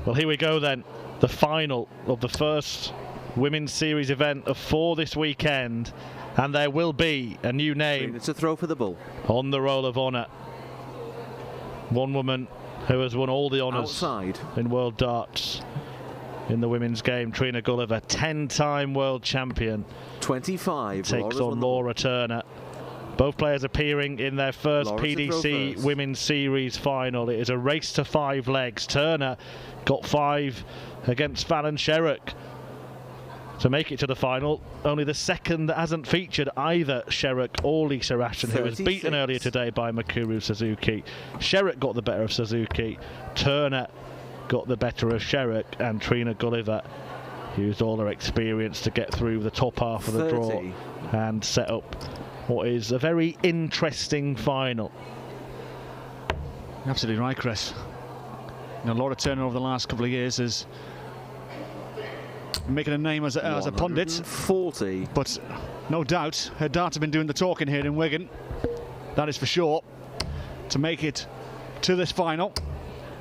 Well, here we go then. The final of the first Women's Series event of 4 this weekend. And there will be a new name. It's a throw for the bull. On the Roll of Honour. One woman who has won all the honours in World Darts in the women's game. Trina Gulliver, 10-time world champion. 25. Takes on Laura Turner. Both players appearing in their first PDC Women's Series final. It is a race to 5 legs. Turner got 5 against Fallon Sherrock to make it to the final. Only the second that hasn't featured either Sherrock or Lisa Ashton, who was beaten earlier today by Mikuru Suzuki. Sherrock got the better of Suzuki. Turner got the better of Sherrock, and Trina Gulliver used all her experience to get through the top half of the draw and set up what is a very interesting final. Absolutely right, Chris. You know, Laura Turner over the last couple of years is making a name as a pundit. 40. But no doubt her darts have been doing the talking here in Wigan. That is for sure. To make it to this final.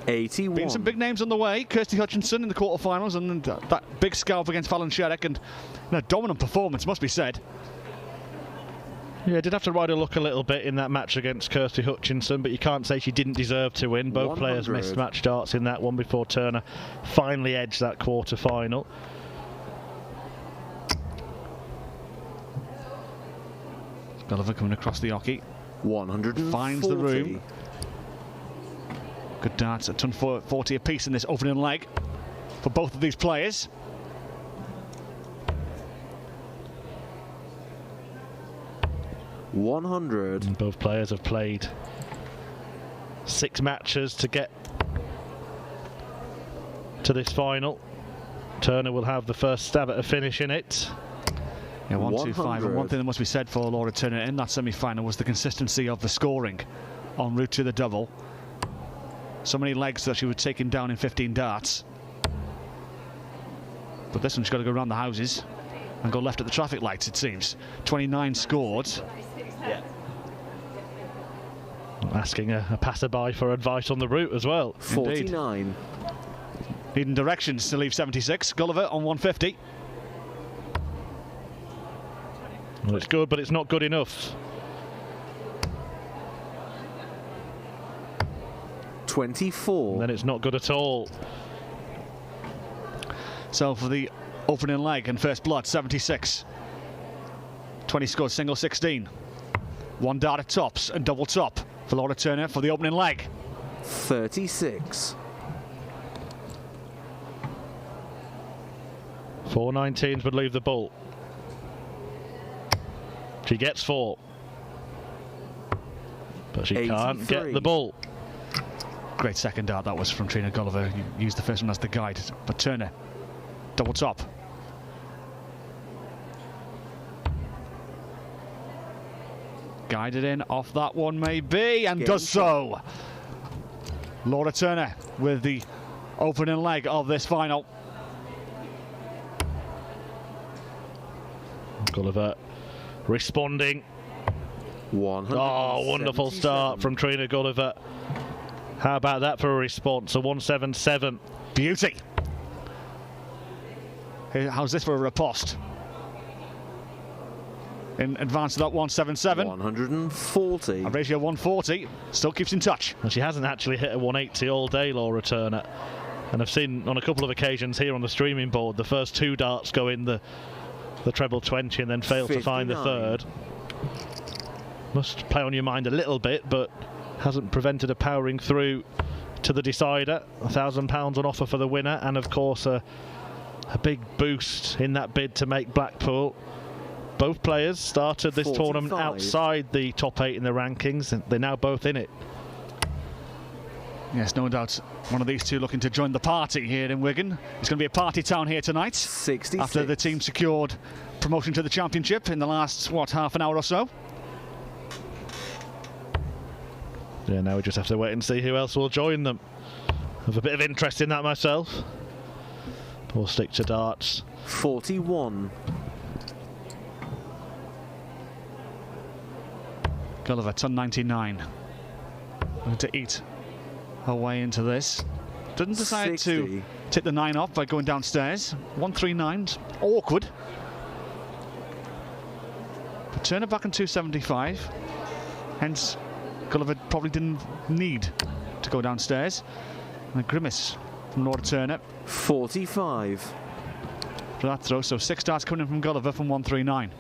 81. Been some big names on the way. Kirsty Hutchinson in the quarterfinals, and that big scalp against Fallon Sherrock, and a dominant performance, must be said. Yeah, did have to ride her luck a little bit in that match against Kirsty Hutchinson, but you can't say she didn't deserve to win. Both players missed match darts in that one before Turner finally edged that quarter-final. Gulliver coming across the hockey. 140. Finds the room. Good darts, a ton 40 apiece in this opening leg for both of these players. And both players have played 6 matches to get to this final. Turner will have the first stab at a finish in it. Yeah, 1-2-5. And one thing that must be said for Laura Turner in that semi-final was the consistency of the scoring en route to the double. So many legs that she was taking down in 15 darts. But this one's got to go around the houses and go left at the traffic lights, it seems. 29 scored. Yeah. Asking a passerby for advice on the route as well. 49. Indeed. Needing directions to leave 76. Gulliver on 150. Well, it's good, but it's not good enough. 24. And then it's not good at all. So for the opening leg and first blood, 76. 20 scored, single 16. 1 dart at tops and double top for Laura Turner for the opening leg. 36. 4 19s would leave the bull. She gets 4. But she 83. can't get the bull. Great second dart that was from Trina Gulliver. You used the first one as the guide, but Turner, double top. Guided in off that one maybe, and does so. Laura Turner with the opening leg of this final. Gulliver responding. 177. Oh, wonderful start from Trina Gulliver. How about that for a response? A 177. Beauty. How's this for a riposte? In advance of that 177. 140. A ratio 140. Still keeps in touch. And she hasn't actually hit a 180 all day, Laura Turner. And I've seen on a couple of occasions here on the streaming board the first 2 darts go in the treble 20 and then fail 59. To find the third. Must play on your mind a little bit, but hasn't prevented her powering through to the decider. £1,000 on offer for the winner, and of course a big boost in that bid to make Blackpool. Both players started this 45. tournament outside the top 8 in the rankings, and they're now both in it. Yes, no doubt one of these two looking to join the party here in Wigan. It's going to be a party town here tonight. 66. After the team secured promotion to the championship in the last, what, half an hour or so? Yeah, now we just have to wait and see who else will join them. I have a bit of interest in that myself. We'll stick to darts. 41. Gulliver, ton 99. Going to eat her way into this. Didn't decide 60. to Take the 9 off by going downstairs. 139, awkward. But Turner back in 275. Hence, Gulliver probably didn't need to go downstairs. And a grimace from Laura Turner. 45. For that throw, so 6 darts coming in from Gulliver from 139.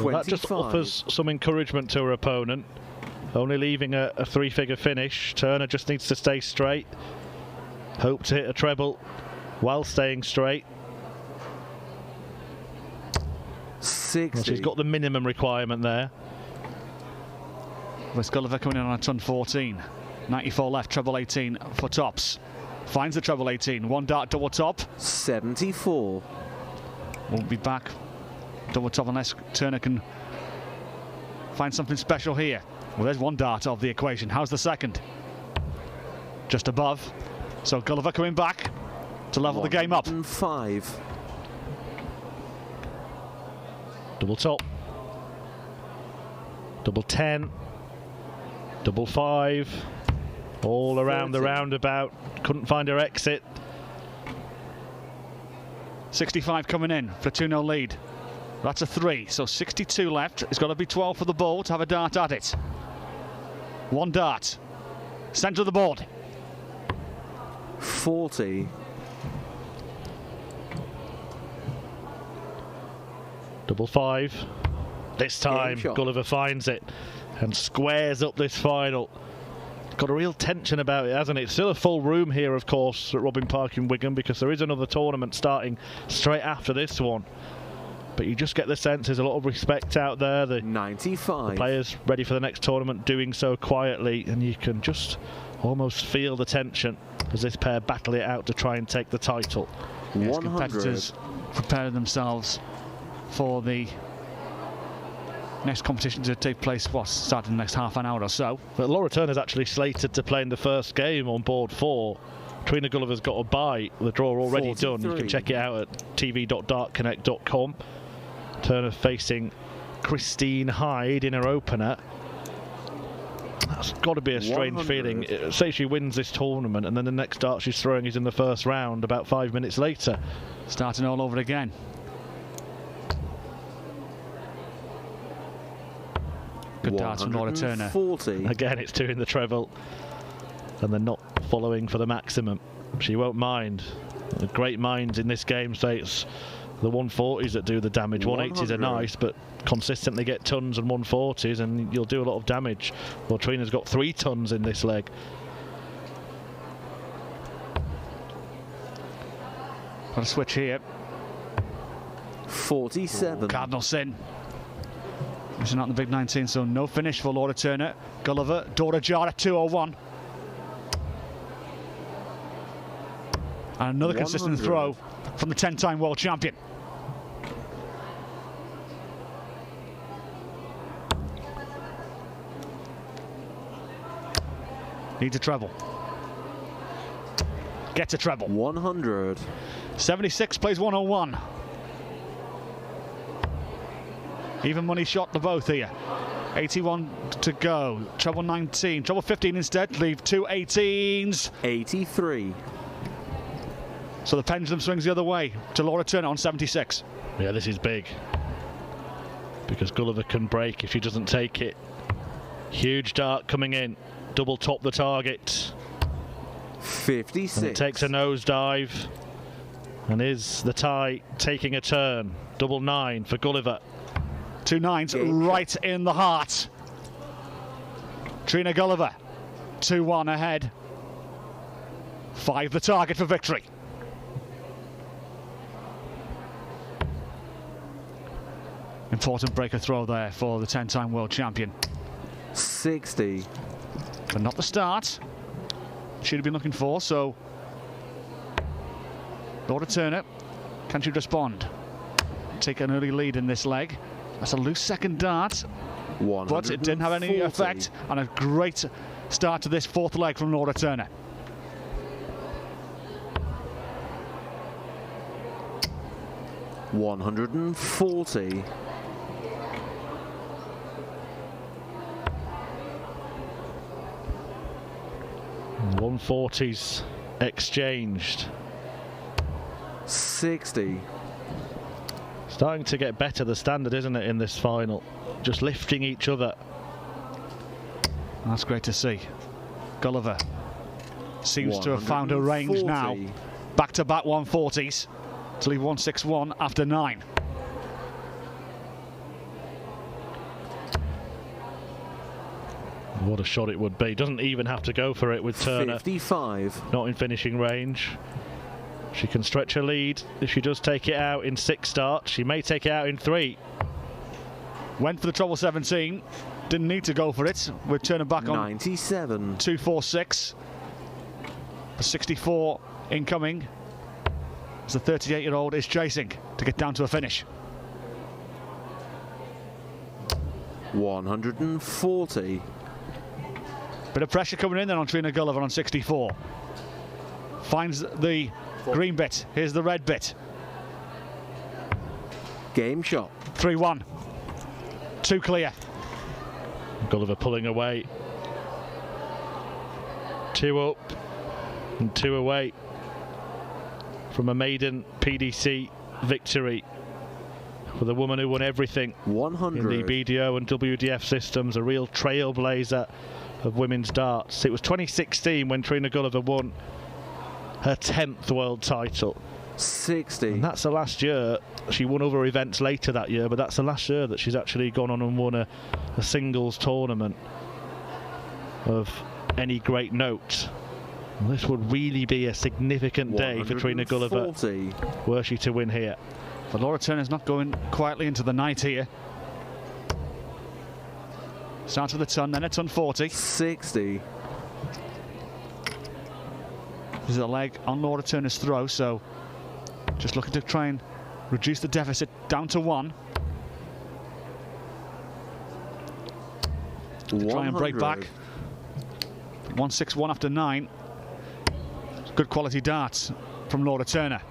Well, that just offers some encouragement to her opponent. Only leaving a 3-figure finish. Turner just needs to stay straight. Hope to hit a treble while staying straight. 60. Well, she's got the minimum requirement there. With Gulliver coming in on a ton 14. 94 left, treble 18 for tops. Finds the treble 18. 1 dart double top. 74. Won't be back double top unless Turner can find something special here. Well, there's 1 dart of the equation. How's the second? Just above. So Gulliver coming back to level the game up. 5. Double top. Double 10. Double 5. All around 30. The roundabout. Couldn't find her exit. 65 coming in for a 2-0 lead. That's a 3, so 62 left. It's got to be 12 for the ball to have a dart at it. 1 dart. Centre of the board. 40. Double 5. This time Gulliver finds it and squares up this final. Got a real tension about it, hasn't it? Still a full room here, of course, at Robin Park in Wigan, because there is another tournament starting straight after this one. But you just get the sense there's a lot of respect out there. The 95. The players ready for the next tournament doing so quietly, and you can just almost feel the tension as this pair battle it out to try and take the title. Yes, competitors preparing themselves for the next competition to take place, starting in the next half an hour or so. But Laura Turner's actually slated to play in the first game on board 4. Trina Gulliver's got a bye. The draw already 43. Done. You can check it out at tv.dartconnect.com. Turner facing Christine Hyde in her opener. That's got to be a strange 100. Feeling. Say she wins this tournament and then the next dart she's throwing is in the first round about 5 minutes later. Starting all over again. Good darts from Laura Turner. 40. Again, it's 2 in the treble and they're not following for the maximum. She won't mind. The great minds in this game say it's the 140s that do the damage. 180s are nice, but consistently get tons and 140s and you'll do a lot of damage. Well, Trina's got 3 tons in this leg. Got a switch here. 47. Cardinal sin. Missing out on the big 19, so no finish for Laura Turner. Gulliver, door ajar at 201. And another 100. Consistent throw from the 10-time world champion. Needs a treble. Gets a treble. 100. 76 plays 101. Even money shot to both here. 81 to go. Treble 19. Treble 15 instead. Leave 2 18s. 83. So the pendulum swings the other way to Laura Turner on 76. Yeah, this is big. Because Gulliver can break if she doesn't take it. Huge dart coming in. Double top the target. 56. And it takes a nosedive. And is the tie taking a turn? Double 9 for Gulliver. 2 9s right in the heart. Trina Gulliver, 2-1 ahead. 5 the target for victory. Important breaker throw there for the 10-time world champion. 60. But not the start she'd have been looking for, so Laura Turner, can she respond? Take an early lead in this leg. That's a loose second dart, but it didn't have any effect, and a great start to this 4th leg from Laura Turner. 140s exchanged. 60. Starting to get better, the standard, isn't it, in this final? Just lifting each other. That's great to see. Gulliver seems to have found a range now. Back-to-back 140s to leave 161 after 9. What a shot it would be. Doesn't even have to go for it with Turner. 55. Not in finishing range. She can stretch her lead if she does take it out in 6 starts. She may take it out in 3. Went for the treble 17. Didn't need to go for it. We're turning back on 97. 246. 64 incoming. As the 38-year-old is chasing to get down to a finish. 140. Bit of pressure coming in then on Trina Gulliver on 64. Finds the green bit. Here's the red bit. Game shot. 3-1. 2 clear. Gulliver pulling away. 2 up and 2 away from a maiden PDC victory for the woman who won everything 100. in the BDO and WDF systems, a real trailblazer of women's darts. It was 2016 when Trina Gulliver won her 10th world title. 60. And that's the last year. She won other events later that year, but that's the last year that she's actually gone on and won a singles tournament of any great note. And this would really be a significant day for Trina Gulliver were she to win here. But Laura Turner's not going quietly into the night here. Starts with a ton, then a ton 40. 60. This is a leg on Laura Turner's throw, so just looking to try and reduce the deficit down to 1. Try and break back. 161 after 9. Good quality darts from Laura Turner.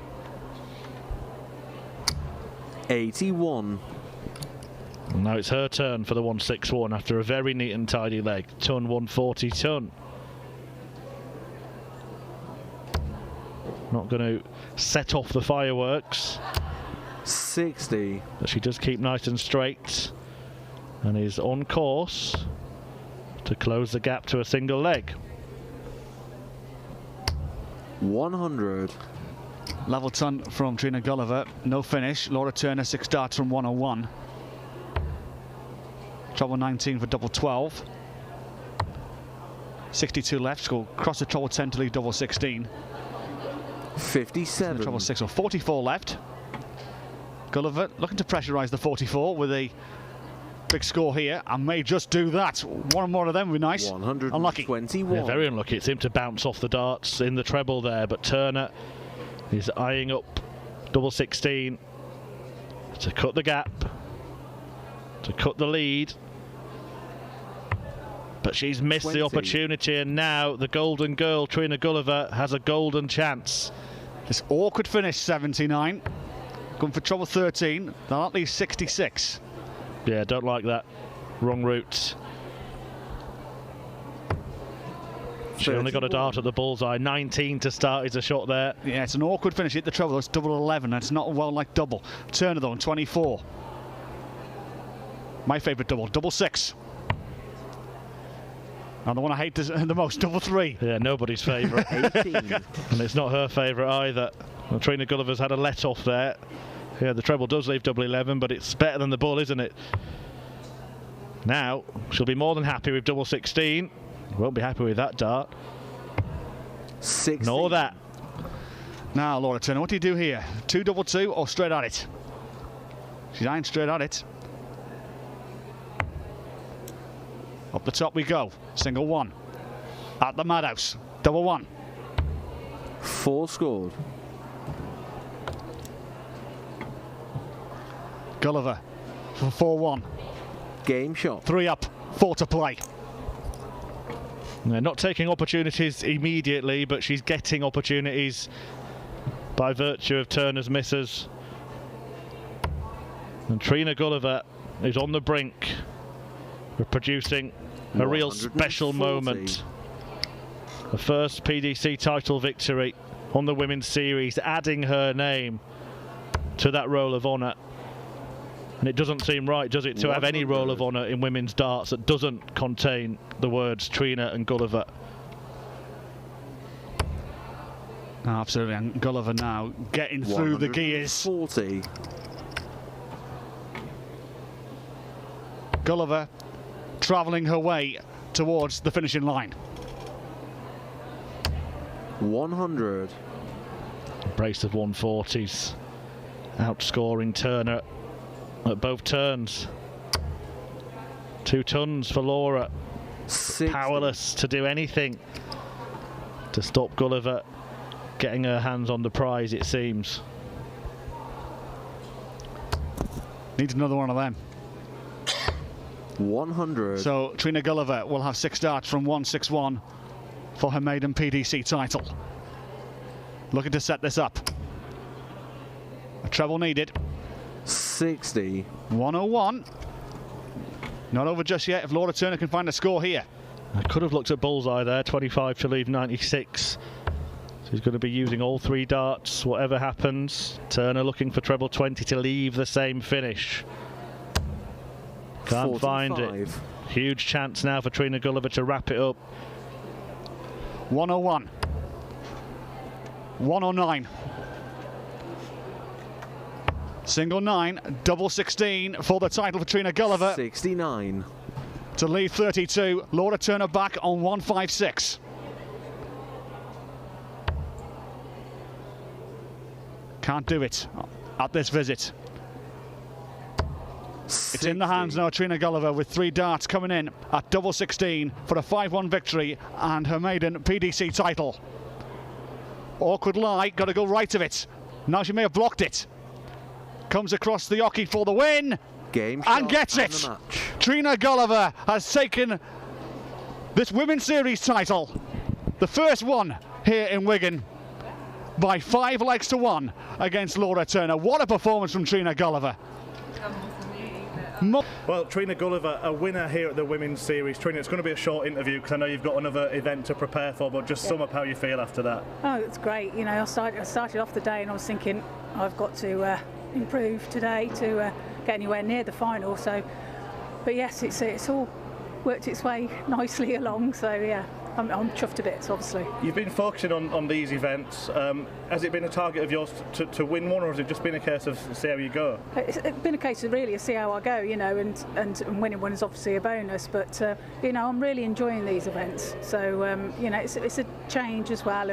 81. And now it's her turn for the 161 after a very neat and tidy leg. Ton 140 ton. Not going to set off the fireworks. 60. But she does keep nice and straight and is on course to close the gap to a single leg. 100. Level ton from Trina Gulliver, no finish. Laura Turner 6 darts from 101. Treble 19 for double 12. 62 left, she'll cross the treble 10 to leave double 16. 57. Treble 6 or 44 left. Gulliver looking to pressurise the 44 with a big score here, and may just do that. One more of them would be nice. 121. Yeah, very unlucky. It seemed to bounce off the darts in the treble there, but Turner is eyeing up double 16 to cut the gap, to cut the lead. But she's missed 20. the opportunity, and now the golden girl, Trina Gulliver, has a golden chance. This awkward finish, 79. Going for treble 13, they'll at least 66. Yeah, don't like that. Wrong route. She only got a dart at the bullseye. 19 to start is a shot there. Yeah, it's an awkward finish. Hit the treble, it's double 11, and it's not well like double. Turner though, on 24. My favourite double, double 6. And the one I hate the most, double 3. Yeah, nobody's favourite. 18. And it's not her favourite either. Well, Trina Gulliver's had a let off there. Yeah, the treble does leave double 11, but it's better than the bull, isn't it? Now, she'll be more than happy with double 16. Won't be happy with that dart. 60. Nor that. Now, Laura Turner, what do you do here? 2 double 2 or straight at it? She's eyeing straight at it. Up the top we go. Single 1. At the madhouse. Double 1. 4 scored. Gulliver for 4-1. Game shot. 3 up. 4 to play. They're not taking opportunities immediately, but she's getting opportunities by virtue of Turner's misses. And Trina Gulliver is on the brink of producing a real special moment. The first PDC title victory on the Women's Series, adding her name to that roll of honour. And it doesn't seem right, does it, to have any roll of honour in women's darts that doesn't contain the words Trina and Gulliver. Oh, absolutely, and Gulliver now getting through the gears. 40. Gulliver travelling her way towards the finishing line. 100. A brace of 140s, outscoring Turner at both turns. 2 tons for Laura. 60. Powerless to do anything to stop Gulliver getting her hands on the prize, it seems. Needs another one of them. 100. So Trina Gulliver will have 6 darts from 161 for her maiden PDC title. Looking to set this up. A treble needed. 60. 101. Not over just yet if Laura Turner can find a score here. I could have looked at bullseye there, 25 to leave 96. So he's going to be using all 3 darts, whatever happens. Turner looking for treble 20 to leave the same finish. Can't 45. find it. Huge chance now for Trina Gulliver to wrap it up. 101. 109. Single 9, double 16 for the title for Trina Gulliver. 69. To leave 32. Laura Turner back on 156. Can't do it at this visit. 60. It's in the hands now of Trina Gulliver with 3 darts coming in at double 16 for a 5-1 victory and her maiden PDC title. Awkward lie, got to go right of it. Now she may have blocked it. Comes across the hockey for the win. Game and gets it. Trina Gulliver has taken this Women's Series title, the first one here in Wigan, by 5 legs to 1 against Laura Turner. What a performance from Trina Gulliver. Well, Trina Gulliver, a winner here at the Women's Series. Trina, it's going to be a short interview because I know you've got another event to prepare for, but just sum up how you feel after that. Oh, it's great. You know, I started off the day and I was thinking I've got to improve today to get anywhere near the final. So, but yes, it's all worked its way nicely along. So yeah, I'm chuffed a bit, obviously. You've been focusing on these events. Has it been a target of yours to win one, or has it just been a case of see how you go? It's been a case of really see how I go, you know, and winning one is obviously a bonus. But you know, I'm really enjoying these events. So you know, it's a change as well,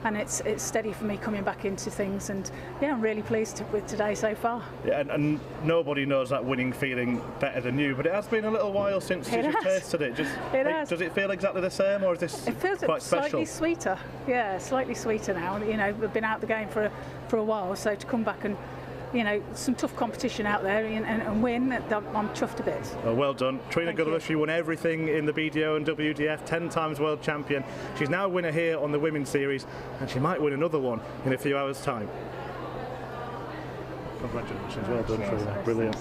and it's steady for me coming back into things. And yeah, I'm really pleased with today so far. Yeah, and nobody knows that winning feeling better than you. But it has been a little while since you've tasted it. Does it feel exactly the same, or is this it feels quite special? Slightly sweeter. Yeah, slightly sweeter now. You know, we've been out the game for a while, so to come back and, you know, some tough competition out there and win, I'm chuffed a bit. Well done. Trina Gulliver, she won everything in the BDO and WDF, 10 times world champion. She's now a winner here on the Women's Series, and she might win another one in a few hours' time. Congratulations, well done, Trina. Brilliant.